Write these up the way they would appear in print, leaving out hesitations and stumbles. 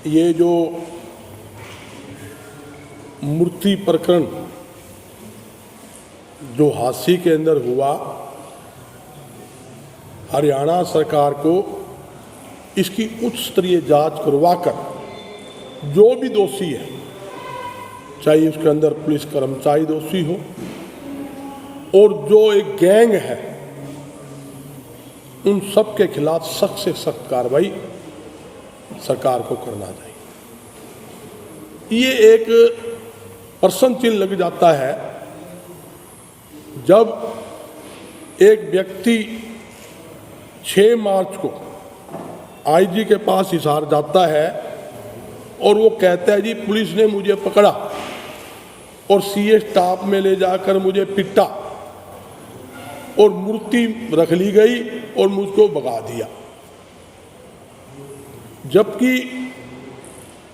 ये जो मूर्ति प्रकरण जो हादसे के अंदर हुआ, हरियाणा सरकार को इसकी उच्च स्तरीय जांच करवाकर जो भी दोषी है, चाहे उसके अंदर पुलिस कर्मचारी दोषी हो और जो एक गैंग है, उन सब के खिलाफ सख्त से सख्त कार्रवाई सरकार को करना चाहिए। ये एक प्रश्न चिन्ह लग जाता है जब एक व्यक्ति 6 मार्च को आईजी के पास हिसार जाता है और वो कहता है जी पुलिस ने मुझे पकड़ा और सीए स्टाफ में ले जाकर मुझे पिटा और मूर्ति रख ली गई और मुझको भगा दिया। जबकि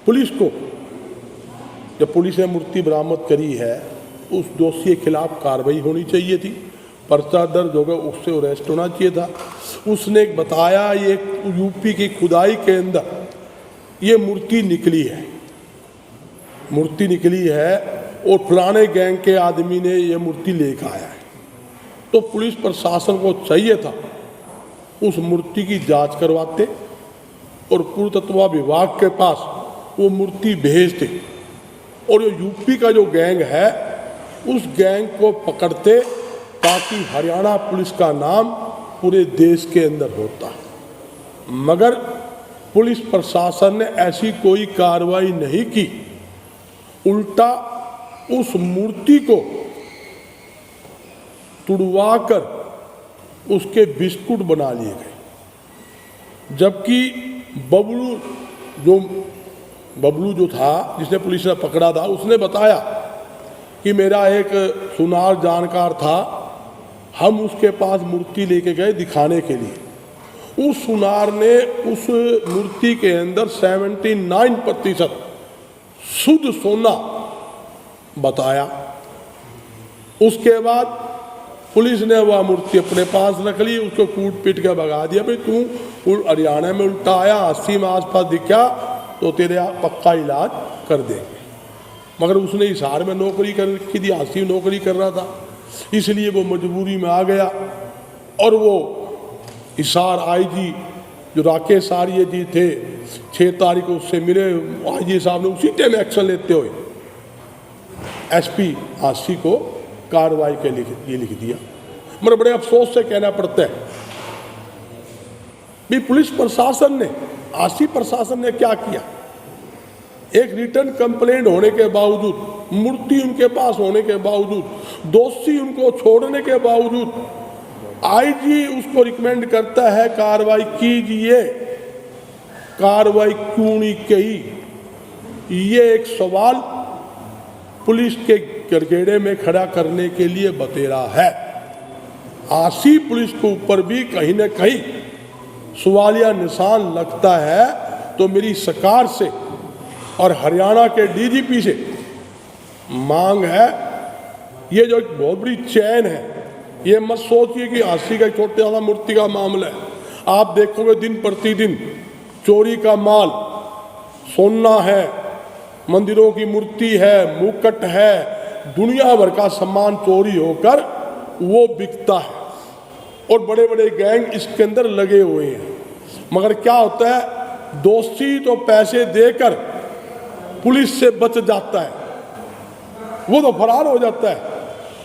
पुलिस को, जब पुलिस ने मूर्ति बरामद करी है, उस दोषी के खिलाफ कार्रवाई होनी चाहिए थी, पर्चा दर्ज होगा, उससे अरेस्ट होना चाहिए था। उसने बताया ये यूपी की खुदाई के अंदर ये मूर्ति निकली है, मूर्ति निकली है और फलाने गैंग के आदमी ने ये मूर्ति लेकर आया है। तो पुलिस प्रशासन को चाहिए था उस मूर्ति की जांच करवाते और पुरातत्व विभाग के पास वो मूर्ति भेजते और ये यूपी का जो गैंग है उस गैंग को पकड़ते, ताकि हरियाणा पुलिस का नाम पूरे देश के अंदर होता। मगर पुलिस प्रशासन ने ऐसी कोई कार्रवाई नहीं की, उल्टा उस मूर्ति को तुड़वाकर उसके बिस्कुट बना लिए गए। जबकि बबलू जो था जिसने पुलिस ने पकड़ा था, उसने बताया कि मेरा एक सुनार जानकार था, हम उसके पास मूर्ति लेके गए दिखाने के लिए। उस सुनार ने उस मूर्ति के अंदर 79% शुद्ध सोना बताया। उसके बाद पुलिस ने वह मूर्ति अपने पास रख ली, उसको कूट पीट के भगा दिया। भाई तू हरियाणा में उल्टा आया, 80 में आसपास दिखा तो तेरे पक्का इलाज कर देंगे। मगर उसने हिसार में नौकरी कर रखी थी, 80 नौकरी कर रहा था, इसलिए वो मजबूरी में आ गया। और वो हिसार आईजी जो राकेश आर्य जी थे, 6 तारीख को उससे मिले, आईजी साहब ने उसी टाइम एक्शन लेते हुए एसपी आशी को कार्रवाई के लिए लिख दिया। मगर बड़े अफसोस से कहना पड़ता है भी पुलिस प्रशासन ने, आशी प्रशासन ने क्या किया। एक रिटर्न कंप्लेंट होने के बावजूद, मूर्ति उनके पास होने के बावजूद, दोषी उनको छोड़ने के बावजूद आईजी उसको रिकमेंड करता है कार्रवाई कीजिए, कार्रवाई क्यों नहीं की। ये एक सवाल पुलिस के गड़गड़े में खड़ा करने के लिए बतेरा है। आशी पुलिस के ऊपर भी कहीं न कहीं सवालिया निशान लगता है। तो मेरी सरकार से और हरियाणा के डीजीपी से मांग है, ये जो एक बहुत बड़ी चैन है, ये मत सोचिए कि आशी का छोटे वाला मूर्ति का मामला है। आप देखोगे दिन प्रतिदिन चोरी का माल, सोना है, मंदिरों की मूर्ति है, मुकुट है, दुनिया भर का सामान चोरी होकर वो बिकता है और बड़े बड़े गैंग इसके अंदर लगे हुए हैं। मगर क्या होता है, दोषी तो पैसे देकर पुलिस से बच जाता है, वो तो फरार हो जाता है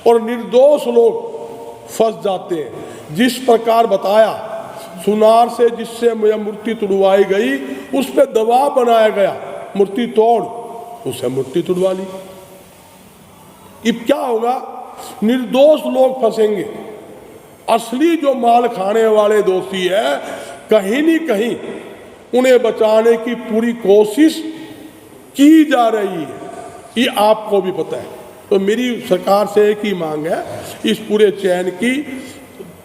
और निर्दोष लोग फंस जाते हैं। जिस प्रकार बताया, सुनार से जिससे मूर्ति तुड़वाई गई उस पर दबाव बनाया गया, मूर्ति तोड़, उससे मूर्ति तुड़वा ली। अब क्या होगा, निर्दोष लोग फंसेंगे। असली जो माल खाने वाले दोषी है, कहीं न कहीं उन्हें बचाने की पूरी कोशिश की जा रही है, ये आपको भी पता है। तो मेरी सरकार से एक ही मांग है, इस पूरे चैन की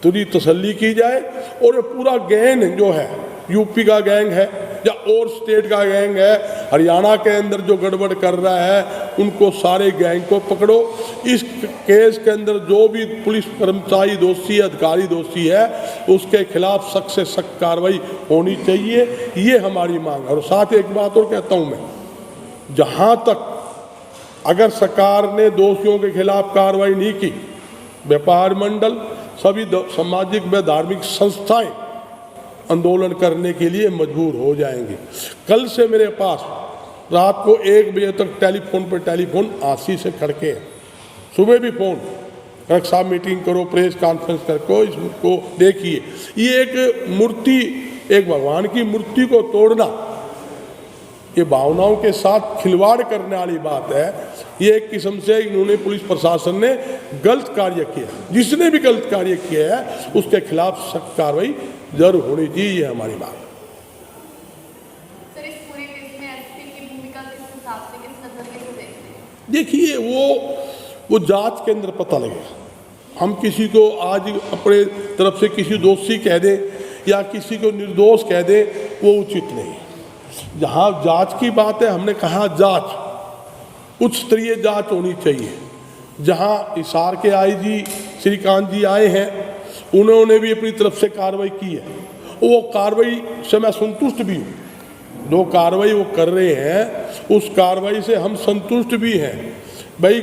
थोड़ी तसल्ली की जाए और ये पूरा गैंग जो है, यूपी का गैंग है या और स्टेट का गैंग है, हरियाणा के अंदर जो गड़बड़ कर रहा है, उनको सारे गैंग को पकड़ो। इस केस के अंदर जो भी पुलिस कर्मचारी दोषी है, अधिकारी दोषी है, उसके खिलाफ सख्त से सख्त कार्रवाई होनी चाहिए, ये हमारी मांग है। और साथ ही एक बात और कहता हूँ मैं, जहाँ तक अगर सरकार ने दोषियों के खिलाफ कार्रवाई नहीं की, व्यापार मंडल, सभी सामाजिक व धार्मिक संस्थाएं आंदोलन करने के लिए मजबूर हो जाएंगे। कल से मेरे पास रात को 1 बजे तक टेलीफोन पर टेलीफोन आशी से खड़के हैं, सुबह भी फ़ोन, कलेक्टर साहब मीटिंग करो, प्रेस कॉन्फ्रेंस करो, इसको देखिए। ये एक मूर्ति, एक भगवान की मूर्ति को तोड़ना, ये भावनाओं के साथ खिलवाड़ करने वाली बात है। ये एक किस्म से इन्होंने, पुलिस प्रशासन ने गलत कार्य किया। जिसने भी गलत कार्य किया है उसके खिलाफ सख्त कार्रवाई जरूर होनी चाहिए, ये हमारी बात है। सर, इस पूरे केस में एसपी की भूमिका किस हिसाब से, किस नजरिए से देखते हैं? देखिए, वो जांच के अंदर पता लगेगा। हम किसी को आज अपने तरफ से किसी दोषी कह दें या किसी को निर्दोष कह दें, वो उचित नहीं है। जहाँ जांच की बात है, हमने कहा जांच उच्च स्तरीय जांच होनी चाहिए। जहाँ हिसार के आईजी श्रीकांत जी आए हैं, उन्होंने भी अपनी तरफ से कार्रवाई की है, वो कार्रवाई से मैं संतुष्ट भी हूँ। जो कार्रवाई वो कर रहे हैं उस कार्रवाई से हम संतुष्ट भी हैं। भाई,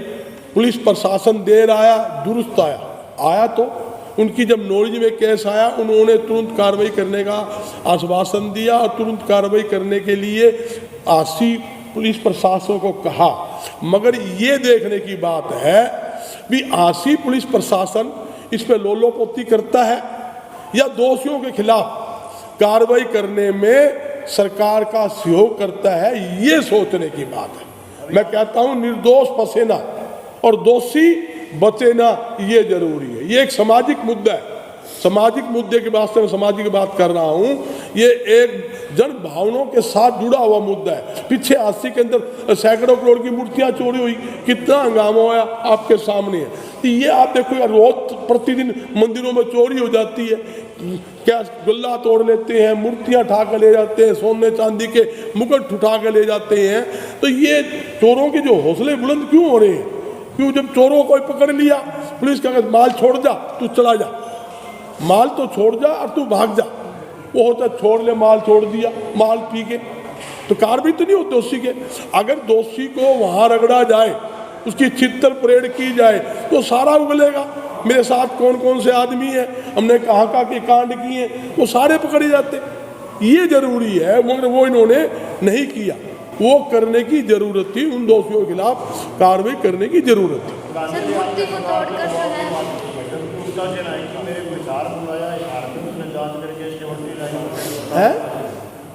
पुलिस प्रशासन देर आया दुरुस्त आया तो उनकी जब नॉलेज में केस आया, उन्होंने तुरंत कार्रवाई करने का आश्वासन दिया और तुरंत कार्रवाई करने के लिए आशी पुलिस प्रशासन को कहा। मगर ये देखने की बात है भी आशी पुलिस प्रशासन इस पे लोलोपोती करता है या दोषियों के खिलाफ कार्रवाई करने में सरकार का सहयोग करता है, ये सोचने की बात है। मैं कहता हूँ निर्दोष फंसे ना और दोषी बचे ना, ये जरूरी है। ये एक सामाजिक मुद्दा है, सामाजिक मुद्दे के वास्ते मैं सामाजिक बात कर रहा हूँ। ये एक जन भावनाओं के साथ जुड़ा हुआ मुद्दा है। पीछे आशी के अंदर सैकड़ों करोड़ की मूर्तियाँ चोरी हुई, कितना हंगामा हुआ आपके सामने है। तो ये आप देखो यार, रोज प्रतिदिन मंदिरों में चोरी हो जाती है, क्या गल्ला तोड़ लेते हैं, मूर्तियाँ उठा कर ले जाते हैं, सोने चांदी के मुकुट उठा कर ले जाते हैं। तो ये चोरों के जो हौसले बुलंद क्यों हो रहे हैं? क्यों? जब चोरों को पकड़ लिया, पुलिस का माल छोड़ जा, तू चला जा, माल तो छोड़ जा और तू भाग जा। वो होता छोड़ ले, माल छोड़ दिया, माल पी के, तो कार्रवाई तो नहीं होती दोषी के। अगर दोषी को वहाँ रगड़ा जाए, उसकी छित्तर परेड की जाए, तो सारा उगलेगा। मेरे साथ कौन कौन से आदमी हैं, हमने कहाँ के कांड किए, वो सारे पकड़े जाते। ये जरूरी है, मगर वो इन्होंने नहीं किया। वो करने की जरूरत थी, उन दोषियों के खिलाफ कार्रवाई करने की जरूरत थी।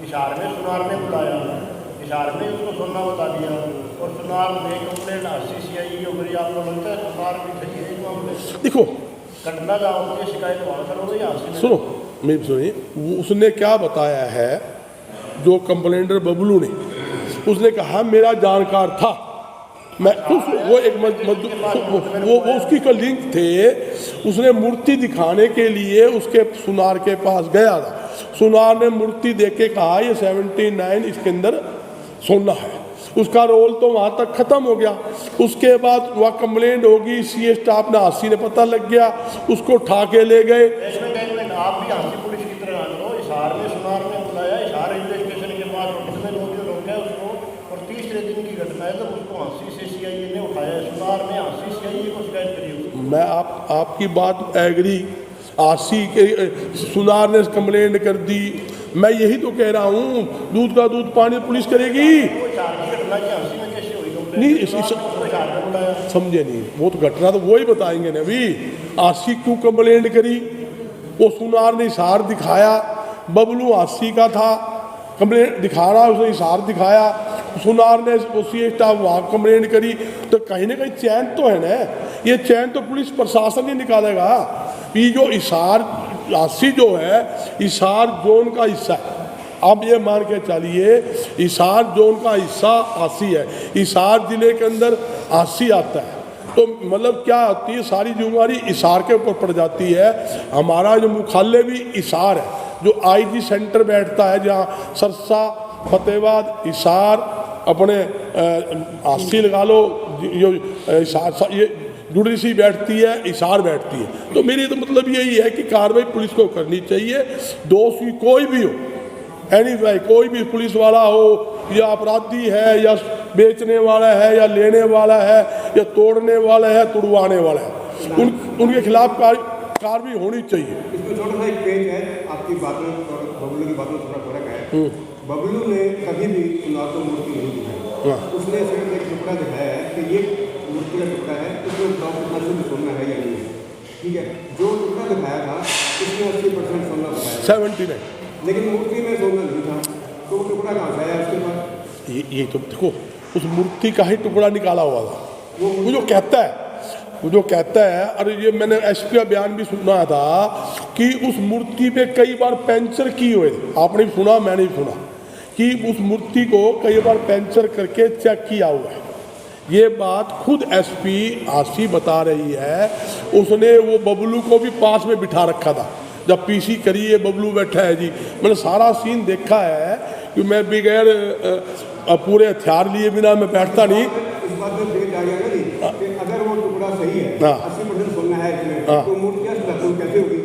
इशार में सुनार ने बुलाया, इशार में उसको सुनना बता दिया और सुनार ने कंप्लेंट आरसीसीआई के ऊपर, आपको लगता है सुनार भी सही है मामले? देखो, घटना गाँव की शिकायत वहाँ पर हो गई आपसे। सुनो, मेरी सुनिए, उसने क्या बताया है, जो कंप्लेंटर बबलू ने, उसने कहा मेरा जानकार था, मैं वो एक वो उसकी का लिंक थे। उसने मूर्ति दिखाने के लिए उसके सुनार के पास गया था। सुनार ने मूर्ति देख के कहा ये 79 इसके अंदर सोना है। उसका रोल तो वहाँ तक खत्म हो गया। उसके बाद वह कंप्लेंट होगी, सीए स्टाफ ने, आशी ने पता लग गया, उसको उठा के ले गए। आप भी आशी पुलिस की तरह लो, इशार में सुनार ने बुलाया, इशार रेलवे स्टेशन के पास उसमें रोका उसको, और तीसरे दिन की घटना है जब उसको आशी से सीआईए ने उठाया, सुनार ने आशी सीआईए को शिकायत करी। मैं आपकी बात एग्री, आशी के सुनार ने कंप्लेंट कर दी। मैं यही तो कह रहा हूँ, दूध का दूध पानी पुलिस करेगी नहीं, समझे नहीं, वो तो घटना तो वो ही बताएंगे ना। अभी आशी क्यों कंप्लेंट करी, वो सुनार ने इशार दिखाया, बबलू आशी का था, कंप्लेंट दिखा रहा, उसने इशार दिखाया, सुनार ने उसी स्टाफ वहाँ कंप्लेंट करी, तो कहीं ना कहीं चैन तो है ना। ये चैन तो पुलिस प्रशासन ही निकालेगा। ये जो इशार आशी जो है, इशार जोन का हिस्सा है। आप ये मान के चलिए, इशार जोन का हिस्सा आशी है, इशार जिले के अंदर आशी आता है, तो मतलब क्या होती है, सारी जिम्मेदारी इशार के ऊपर पड़ जाती है। हमारा जो मुख्यालय भी इशार है, जो आईजी सेंटर बैठता है, जहाँ सरसा, फतेहाबाद, इशार अपने आस्ती लगा लो, ये जुडिशरी बैठती है, इशार बैठती है। तो मेरी तो मतलब यही है कि कार्रवाई पुलिस को करनी चाहिए। दोषी कोई भी हो, एनीवे, कोई भी पुलिस वाला हो या अपराधी है या बेचने वाला है या लेने वाला है या तोड़ने वाला है, तुड़वाने वाला है, उनके खिलाफ कार्रवाई होनी चाहिए। इसमें छोटा सा एक पेज है, आपकी बातों और बबलू की बातों में थोड़ा फर्क है। बबलू ने कभी भी सुनार को मूर्ति नहीं दिखाई, उसने सिर्फ एक टुकड़ा दिखाया है कि ये मूर्ति का टुकड़ा है, इसमें प्रॉपर शुद्ध सोना है या नहीं है, ठीक है। जो टुकड़ा दिखाया था उसमें 80% सोना बताया, 79, लेकिन मूर्ति में सोना नहीं था, तो वो टुकड़ा कहाँ से आया उसके पास? ये तो देखो, उस मूर्ति का ही टुकड़ा निकाला हुआ था। वो जो कहता है, अरे ये मैंने एसपी का बयान भी सुना था कि उस मूर्ति पे कई बार पंचर किए हुए थे। आपने भी सुना, मैंने भी सुना कि उस मूर्ति को कई बार पंचर करके चेक किया हुआ है। ये बात खुद एसपी आशी बता रही है। उसने वो बबलू को भी पास में बिठा रखा था, जब पीसी करी ये बबलू बैठा है जी। मैंने सारा सीन देखा है कि मैं बगैर पूरे हथियार लिए बिना मैं बैठता नहीं। इस बात में पेज आ गया ना जी, कि अगर वो टुकड़ा सही है, हाँ। 80% सोना है इसमें, हाँ। तो मूर्ति कैसे होगी?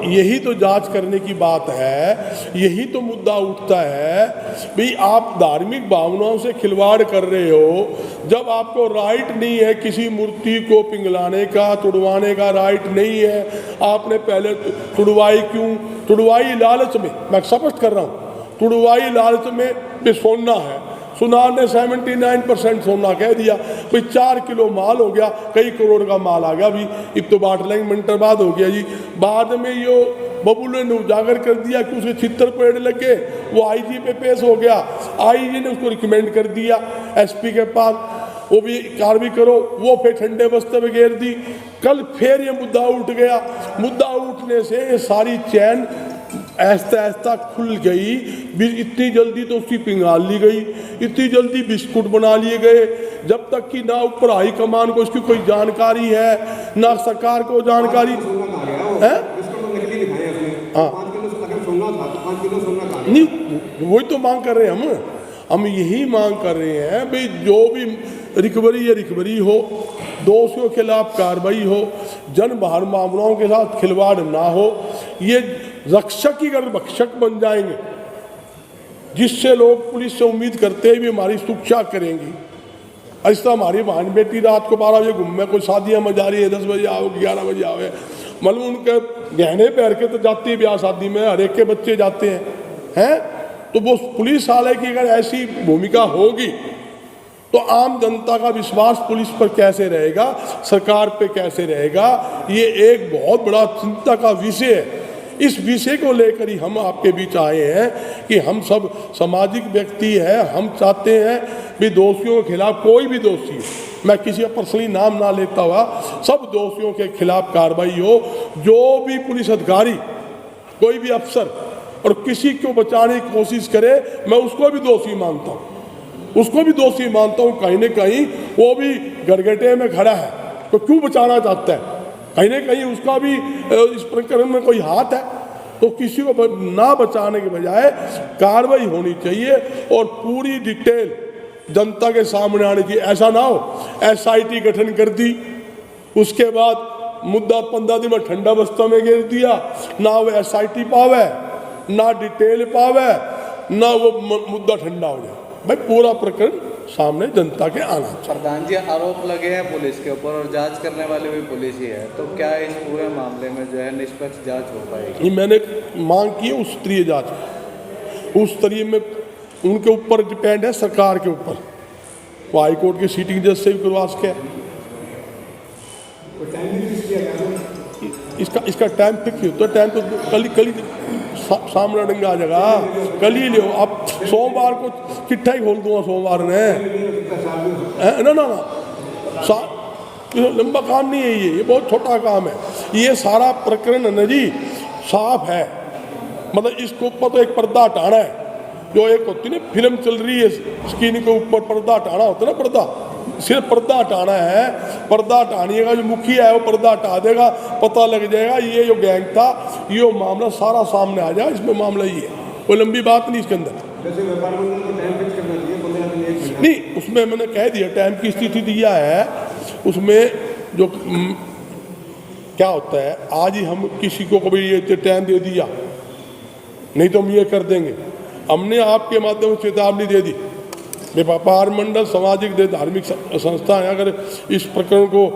यही तो जांच करने की बात है। यही तो मुद्दा उठता है भाई, आप धार्मिक भावनाओं से खिलवाड़ कर रहे हो, जब आपको राइट नहीं है किसी मूर्ति को पिघलाने का, तुड़वाने का राइट नहीं है। आपने पहले तुड़वाई क्यों? तुड़वाई लालच में, मैं स्पष्ट कर रहा हूँ, तुड़वाई लालच में भी सोना है। सुनार ने 79% सोना कह दिया, भाई 4 किलो माल हो गया, कई करोड़ का माल आ गया। अभी अब तो बांट लेंगे, मिनट बाद हो गया जी। बाद में यो बबलू ने उजागर कर दिया कि उसे छितर पेड़ लगे, वो आईजी पे पेश हो गया। आईजी ने उसको रिकमेंड कर दिया एसपी के पास, वो भी कार्रवाई करो, वो फिर ठंडे बस्ते में घेर दी। कल फिर ये मुद्दा उठ गया। मुद्दा उठने से ये सारी चैन ऐसा ऐसा खुल गई। इतनी जल्दी तो उसकी पिंगाल ली गई, इतनी जल्दी बिस्कुट बना लिए गए, जब तक कि ना ऊपर हाई कमान को इसकी कोई जानकारी है, ना सरकार को जानकारी है। हाँ, 5 किलो अगर सोना था तो 5 किलो सोना कहाँ गया? नहीं, वही तो मांग कर रहे हैं हम यही मांग कर रहे हैं भाई, जो भी रिकवरी या रिकवरी हो, दोषियों के खिलाफ कार्रवाई हो, जन भावनाओं के साथ खिलवाड़ ना हो। ये रक्षक ही अगर भक्षक बन जाएंगे, जिससे लोग पुलिस से उम्मीद करते हैं भी हमारी सुरक्षा करेंगी। ऐसा हमारी बहन बेटी रात को 12 बजे घूमे, कोई शादियाँ में जा रही है, 10 बजे आओ, 11 बजे आओ, मतलब उनके गहने पहन के तो जाती है ब्याह शादी में, हर एक के बच्चे जाते हैं। तो वो पुलिस वाले की अगर ऐसी भूमिका होगी तो आम जनता का विश्वास पुलिस पर कैसे रहेगा, सरकार पे कैसे रहेगा? ये एक बहुत बड़ा चिंता का विषय है। इस विषय को लेकर ही हम आपके बीच आए हैं कि हम सब सामाजिक व्यक्ति हैं। हम चाहते हैं कि दोषियों के खिलाफ, कोई भी दोषी, मैं किसी का पर्सनली नाम ना लेता हुआ, सब दोषियों के खिलाफ कार्रवाई हो। जो भी पुलिस अधिकारी, कोई भी अफसर और किसी को बचाने की कोशिश करे, मैं उसको भी दोषी मानता हूँ, उसको भी दोषी मानता हूँ। कहीं न कहीं वो भी गरगटे में खड़ा है तो क्यों बचाना चाहता है? कहीं न कहीं उसका भी इस प्रकरण में कोई हाथ है। तो किसी को ना बचाने के बजाय कार्रवाई होनी चाहिए और पूरी डिटेल जनता के सामने आनी चाहिए। ऐसा ना हो SIT गठन कर दी, उसके बाद मुद्दा 15 दिन में ठंडा बस्ता में घेर दिया, ना वो SIT पावे, ना डिटेल पावे, ना वो मुद्दा ठंडा हो जाए। भाई पूरा प्रकरण सामने जनता के आना चाहिए। प्रधान जी, आरोप लगे हैं पुलिस के ऊपर और जांच करने वाले भी पुलिस ही है, तो क्या इस पूरे मामले में जो है निष्पक्ष जांच हो पाएगी? मैंने मांग की है उस स्तरीय जांच, उस स्तरीय में उनके ऊपर डिपेंड है, सरकार के ऊपर। वो हाईकोर्ट की सीटिंग जज से भी करवा सके। इसका टाइम फिक्स होता है। टाइम तो कल सामने डंगा आ जाएगा, कल ही ले। आप सोमवार को चिट्ठा ही खोल दूंगा, सोमवार ने ना लंबा काम नहीं है ये बहुत छोटा काम है। ये सारा प्रकरण न जी साफ है, मतलब इसके ऊपर तो एक पर्दा हटाना है। जो एक होती ना फिल्म चल रही है, स्क्रीन के ऊपर पर्दा हटाना होता है ना, पर्दा, सिर्फ पर्दा हटाना है। पर्दा हटाने का जो मुखिया है वो पर्दा हटा देगा, पता लग जाएगा ये जो गैंग था, ये मामला सारा सामने आ जाएगा। इसमें मामला ये है। कोई लंबी बात नहीं इसके अंदर। जैसे व्यापार मंडल को टाइम फिक्स करना चाहिए 15 दिन 1 महीना। नहीं, उसमें मैंने कह दिया टाइम की स्थिति दिया है। उसमें जो क्या होता है, आज ही हम किसी को कभी ये टाइम दे दिया, नहीं तो हम ये कर देंगे। हमने आपके माध्यम से चेतावनी दे दी, व्यापार मंडल सामाजिक धार्मिक संस्था है, अगर इस प्रकरण को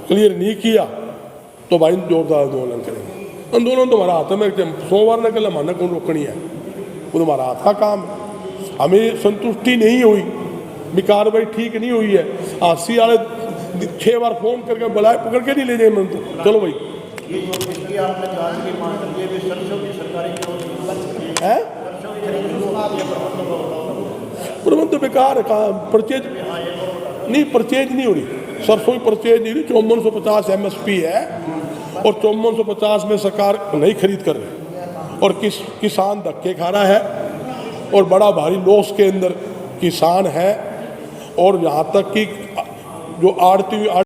क्लियर नहीं किया तो भाई जोरदार आंदोलन करेंगे। आंदोलन तो हमारा हाथ में, सोमवार न कल हमारा कौन रोकनी है, वो तो हमारा हाथ का काम है। हमें संतुष्टि नहीं हुई, भी कार्रवाई ठीक नहीं हुई है, आसी वाले 6 बार फोन करके बुलाए, पकड़ के नहीं ले जाए मन तो चलो भाई ये जो इसकी आपने जांच की मांग कर, ये भी सरसों की सरकारी है। सरसों की खरीद जो ये प्रबंध होगा, प्रबंध बेकार है, कहाँ परचेज नहीं, परचेज नहीं हो रही, सरसों की परचेज नहीं हो रही। 5450 MSP है और 5450 में सरकार नहीं खरीद कर रही, और किसान धक्के खा रहा है और बड़ा भारी लॉस के अंदर किसान है। और यहाँ तक कि जो आड़ती